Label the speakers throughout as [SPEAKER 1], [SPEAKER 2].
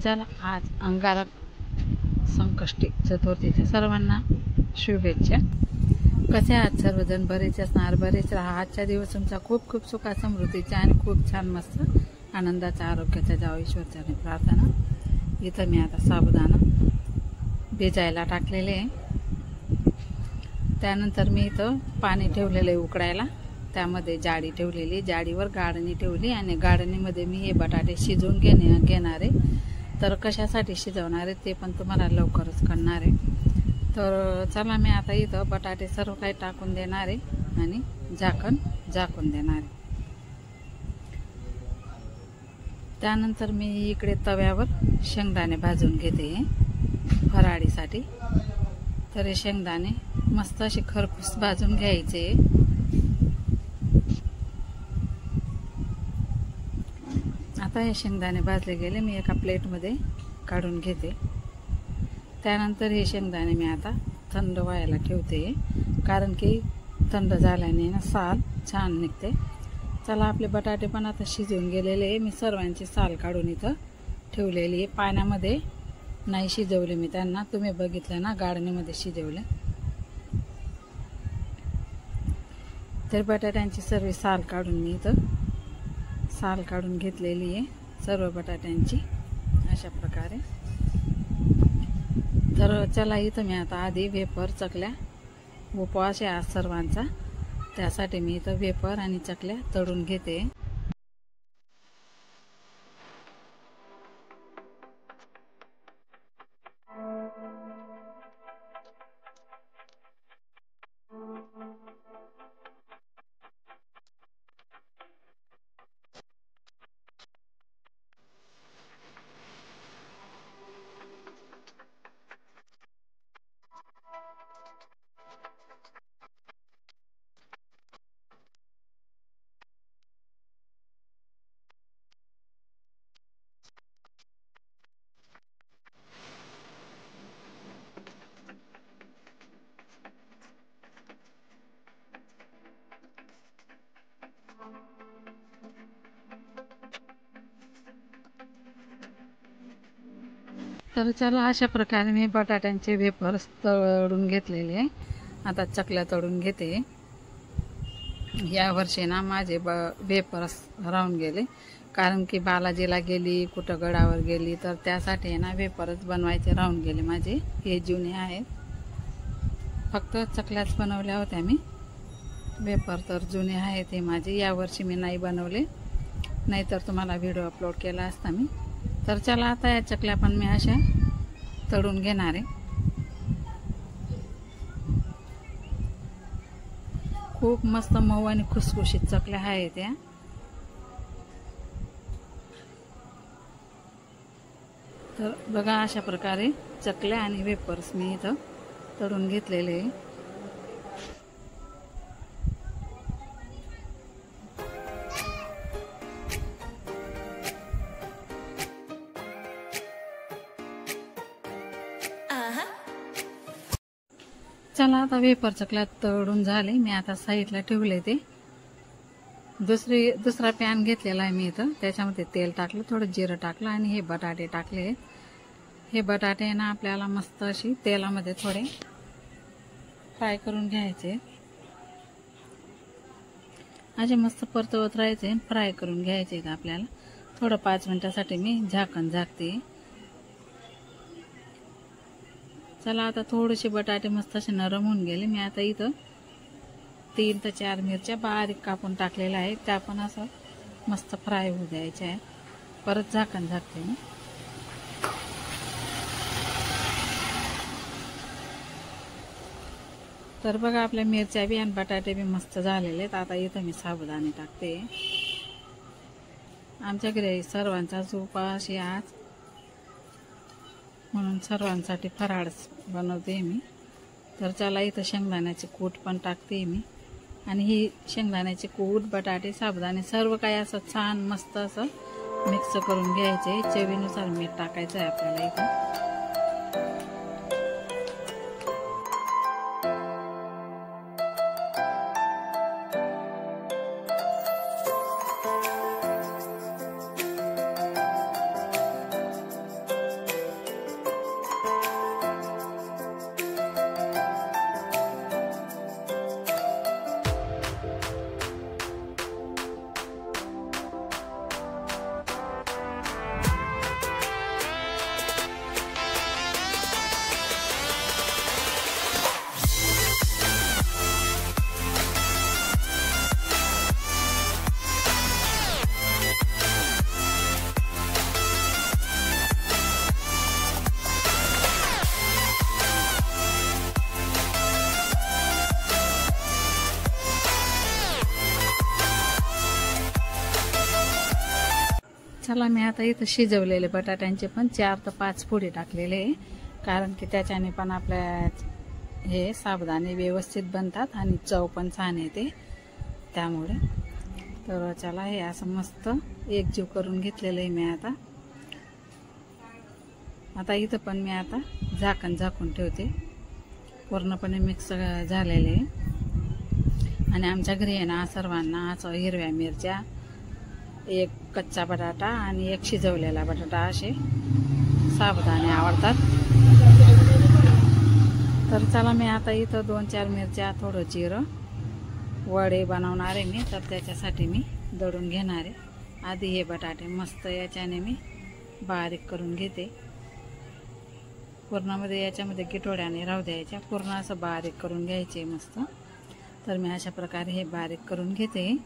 [SPEAKER 1] चला आज अंगारक संकष्टी चतुर्थीच्या सर्वांना शुभेच्छा। कसे आहात सर्वजण? बरेच असणार, बरेच राहा। आजचा दिवस तुमचा खूप खूप सुखा समृद्धीचा आणि खूप छान मस्त आनंदाचा आरोग्याचा जावो ईश्वरचरणी प्रार्थना। इथं मी आता साबुदाणा भिजायला टाकलेले आहे। त्यानंतर मी इथं पाणी ठेवलेलं आहे उकडायला, त्यामध्ये जाडी ठेवलेली, जाडीवर गाळणी ठेवली आणि गाळणीमध्ये मी हे बटाटे शिजवून घेणार आहे। तर कशासाठी शिजवणार आहे ते पण तुम्हाला लवकरच कळणार आहे। तर चला मी आता इथं बटाटे सर्व काही टाकून देणार आहे आणि झाकून देणार आहे। त्यानंतर मी इकडे तव्यावर शेंगदाणे भाजून घेते फराळीसाठी। तर हे शेंगदाणे मस्त असे खरपूस भाजून घ्यायचे। आता हे शेंगदाणे भाजले गेले, मी एका प्लेटमध्ये काढून घेते। त्यानंतर हे शेंगदाणे मी आता थंड व्हायला ठेवते, कारण की थंड झाल्याने ना साल छान निघते। चला आपले बटाटे पण आता शिजून गेलेले आहे। मी सर्वांची साल काढून इथं ठेवलेली आहे, पाण्यामध्ये नाही शिजवले मी त्यांना, तुम्ही बघितलं ना गाळणीमध्ये शिजवले। तर बटाट्यांची सर्व साल काढून मी इथं साल काढून घेतलेली आहे सर्व बटाट्यांची अशा प्रकारे। तर चला इथं मी आता आधी वेफर चकल्या, उपवास आहे आज सर्वांचा, त्यासाठी मी इथं वेफर आणि चकल्या तळून घेते। तर चला अशा प्रकारे मी बटाट्यांचे वेफर्स तळून घेतलेले आहे। आता चकल्या तळून घेते। या वर्षी ना माझे वेफर्स राहून गेले, कारण की बालाजीला गेली, कुठं गडावर गेली, तर त्यासाठी ना वेफर्स बनवायचे राहून गेले माझे। हे जुने आहेत, फक्त चकल्याच बनवल्या होत्या मी, वेफर तर जुने आहेत हे माझे। या वर्षी मी नाही बनवले, नाहीतर तुम्हाला व्हिडिओ अपलोड केला असता मी। तर चला आता या चकल्या पण मी अशा तळून घेणार आहे। खूप मस्त मऊ आणि खुसखुशीत चकल्या आहेत या। तर बघा अशा प्रकारे चकल्या आणि वेफर्स मी इथं तळून घेतलेले आहे। चला आता वेफर चकल्या तळून झाले, मी आता साईडला ठेवले ते। दुसरा पॅन घेतलेला आहे मी इथं, त्याच्यामध्ये तेल टाकलं, थोडं जिरं टाकलं आणि हे बटाटे टाकले। हे बटाटे ना आपल्याला मस्त अशी तेलामध्ये थोडे फ्राय करून घ्यायचे, असे मस्त परतवत राहायचे, फ्राय करून घ्यायचे आपल्याला। थोडं 5 मिनिटासाठी मी झाकते। चला आता थोडेसे बटाटे मस्त असे नरम होऊन गेले, मी आता इथं 3 ते 4 मिरच्या बारीक कापून टाकलेल्या आहेत, त्या पण असं मस्त फ्राय होऊ द्यायच्या आहे। परत झाकते मी। तर बघा आपल्या मिरच्या बी आणि बटाटे बी मस्त झालेले आहेत। आता इथं मी साबुदाणे टाकते। आमच्या घरी सर्वांचाच उपवास आहे आज, म्हणून सर्वांसाठी फराळ बनवते मी। तर चला इथं शेंगदाण्याचे कूट पण टाकते मी, आणि ही शेंगदाण्याचे कूट, बटाटे, साबुदाणे सर्व काही असं छान मस्त असं मिक्स करून घ्यायचे। चवीनुसार मीठ टाकायचं आहे आपल्याला इथं। चला मी आता इथं शिजवलेले बटाट्यांचे पण 4 ते 5 फोडी टाकलेले आहे, कारण की त्याच्याने पण आपल्या हे साबुदाणे व्यवस्थित बनतात आणि चव पण छान येते त्यामुळे. तर चला हे असं मस्त एकजीव करून घेतलेलं आहे मी आता इथं पण मी आता झाकण झाकून ठेवते. पूर्णपणे मिक्स झालेले आहे. आणि आमच्या घरी आहे ना सर्वांना असं हिरव्या मिरच्या, एक कच्चा बटाटा आणि एक शिजवलेला बटाटा असे साबुदाणे आवडतात. तर चला मी आता इथं 2-4 मिरच्या, थोडं जिरं, वडे बनवणार आहे मी. तर त्याच्यासाठी मी दळून घेणार आहे. आधी हे बटाटे मस्त याच्याने मी बारीक करून घेते. पूर्णामध्ये याच्यामध्ये गिठोड्याने राहू द्यायच्या, पूर्ण असं बारीक करून घ्यायचे मस्त. तर मी अशा प्रकारे हे बारीक करून घेते.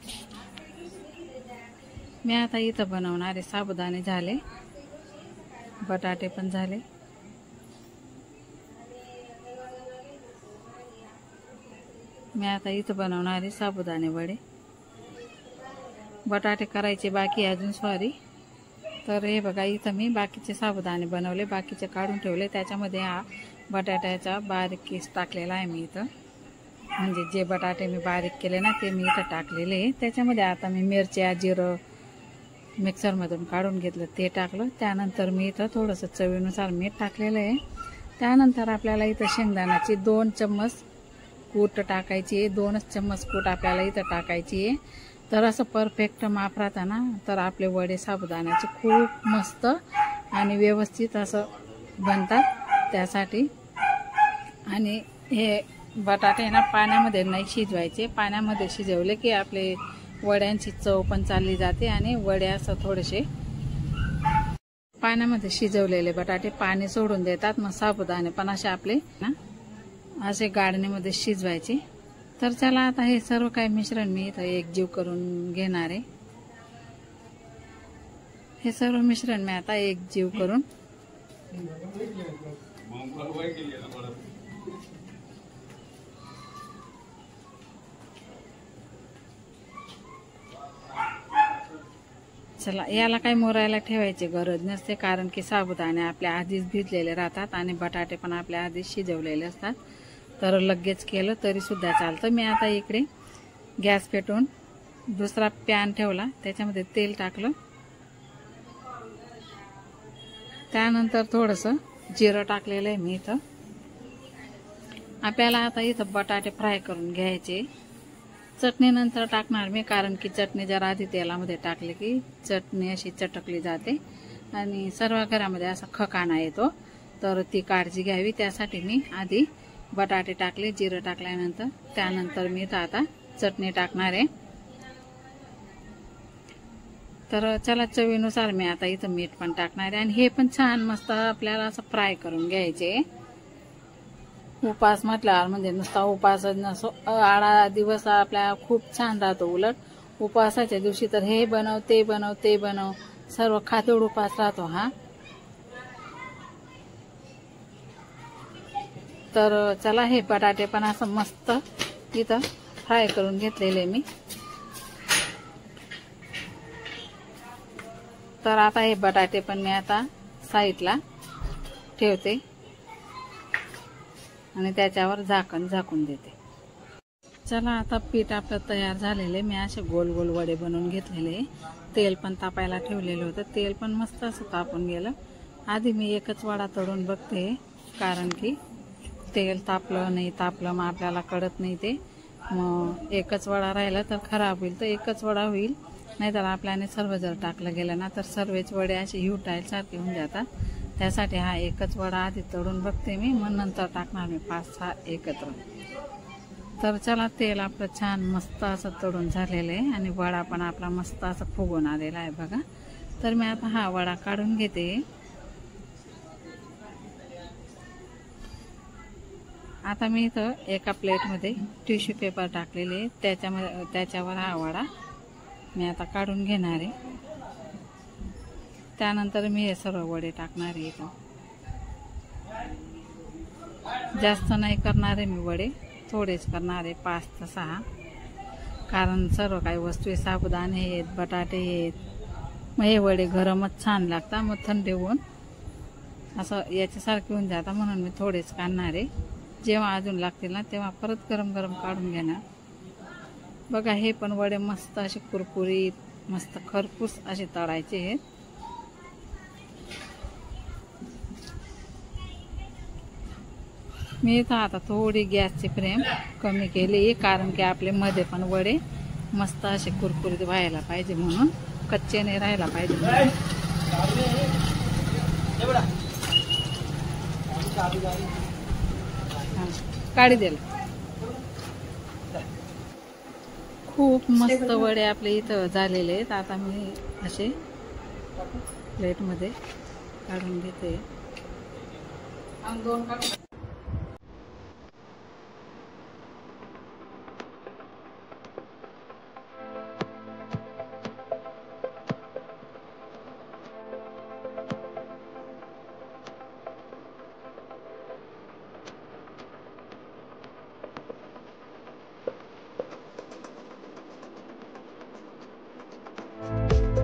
[SPEAKER 1] मी आता इथं बनवणारे साबुदाणे झाले, बटाटे पण झाले. मी आता इथं बनवणारे साबुदाणे वडे. बटाटे करायचे बाकी अजून, सॉरी. तर हे बघा इथं मी बाकीचे साबुदाणे बनवले, बाकीचे काढून ठेवले. त्याच्यामध्ये हा बटाट्याचा बारीक केस टाकलेला आहे मी इथं. म्हणजे जे बटाटे मी बारीक केले ना ते मी इथं टाकलेले आहे. त्याच्यामध्ये आता मी मिरच्या, जिरं मिक्सरमधून काढून घेतलं ते टाकलं. त्यानंतर मी इथं थोडंसं चवीनुसार मीठ टाकलेलं आहे. त्यानंतर आपल्याला इथं शेंगदाण्याची 2 चम्मच कूट टाकायची आहे. 2च चम्मच कूट आपल्याला इथं टाकायची आहे. तर असं परफेक्ट माप राहतं ना तर आपले वडे साबुदाण्याचे खूप मस्त आणि व्यवस्थित असं बनतात त्यासाठी. आणि हे बटाटे ना पाण्यामध्ये नाही शिजवायचे. पाण्यामध्ये शिजवले की आपले वड्यांची चव पण चालली जाते आणि वडे असं थोडेसे पाण्यामध्ये शिजवलेले बटाटे पाणी सोडून देतात. मग साबुदाणे पण असे आपले ना असे गाळणीमध्ये शिजवायचे. तर चला आता हे सर्व काही मिश्रण मी इथं एकजीव करून घेणार आहे. हे सर्व मिश्रण मी आता एकजीव करून चला याला काही मुरायला ठेवायची गरज नसते, कारण की साबुदाणे आपल्या आधीच भिजलेले राहतात आणि बटाटे पण आपल्या आधीच शिजवलेले असतात. तर लगेच केलं तरी सुद्धा चालतं. मी आता इकडे गॅस पेटवून दुसरा पॅन ठेवला, त्याच्यामध्ये तेल टाकलं. त्यानंतर थोडंसं जिरं टाकलेलं आहे मी इथं. आपल्याला आता इथं बटाटे फ्राय करून घ्यायचे. चटणी नंतर टाकणार मी, कारण की चटणी जर आधी तेलामध्ये टाकली की चटणी अशी चटकली जाते आणि सर्व घरामध्ये असा खकाना येतो. तर ती काळजी घ्यावी, त्यासाठी मी आधी बटाटे टाकले. जिरं टाकल्यानंतर त्यानंतर मी इथं आता चटणी टाकणार आहे. तर चला चवीनुसार मी आता इथं मीठ पण टाकणार आहे. आणि हे पण छान मस्त आपल्याला असं फ्राय करून घ्यायचे. उपास म्हटल्यावर म्हणजे नुसता उपासच नसो, आळा दिवस आपल्या खूप छान राहतो. उलट उपवासाच्या दिवशी तर हे बनव ते बनव ते बनव, सर्व खातोड उपास राहतो हा. तर चला हे बटाटे पण असं मस्त इथं फ्राय करून घेतलेले मी. तर आता हे बटाटे पण मी आता साईडला ठेवते आणि त्याच्यावर झाकण झाकून देते. चला आता पीठ आपलं तयार झालेले. मी असे गोल गोल वडे बनवून घेतलेले. तेल पण तापायला ठेवलेलं होतं. तेल पण मस्त असं तापून गेलं. आधी मी एकच वडा तळून बघते, कारण की तेल तापलं नाही तापलं मग आपल्याला कळत नाही ते. मग एकच वडा राहिला तर खराब होईल, तर एकच वडा होईल. नाहीतर आपल्याने सर्व जर टाकलं गेलं ना तर सर्वच वडे असे युटाईल सारखे होऊन जातात. त्यासाठी हा एकच वडा आधी तळून बघते मी, मग नंतर टाकणार मी 5-6 एकत्र. तर चला तेल आपलं छान मस्त असं तळून झालेलं आहे आणि वडा पण आपला मस्त असं फुगून आलेला आहे बघा. तर मी आता हा वडा काढून घेते. आता मी इथं एका प्लेटमध्ये टिश्यू पेपर टाकलेले, त्याच्यावर हा वडा मी आता काढून घेणार आहे. त्यानंतर मी हे सर्व वडे टाकणार आहे इथं. जास्त नाही करणार आहे मी वडे, थोडेच करणार आहे 5 ते 6, कारण सर्व काही वस्तू साबुदाणे आहेत, बटाटे आहेत, मग हे वडे गरमच छान लागतात, मग थंडी होऊन असं याच्यासारखे होऊन जातात, म्हणून मी थोडेच काढणार आहे. जेव्हा अजून लागतील ना तेव्हा परत गरम गरम काढून घेणार. बघा हे पण वडे मस्त असे कुरकुरीत मस्त खरपूस असे तळायचे आहेत. मी इथं आता थोडी गॅसची फ्लेम कमी केली, कारण की आपले मध्ये पण वडे मस्त असे कुरकुरीत व्हायला पाहिजे, म्हणून कच्चे नाही राहायला पाहिजे म्हणून. काढी दिला. खूप मस्त वडे आपले इथं झालेले आहेत. आता मी असे प्लेटमध्ये काढून घेते.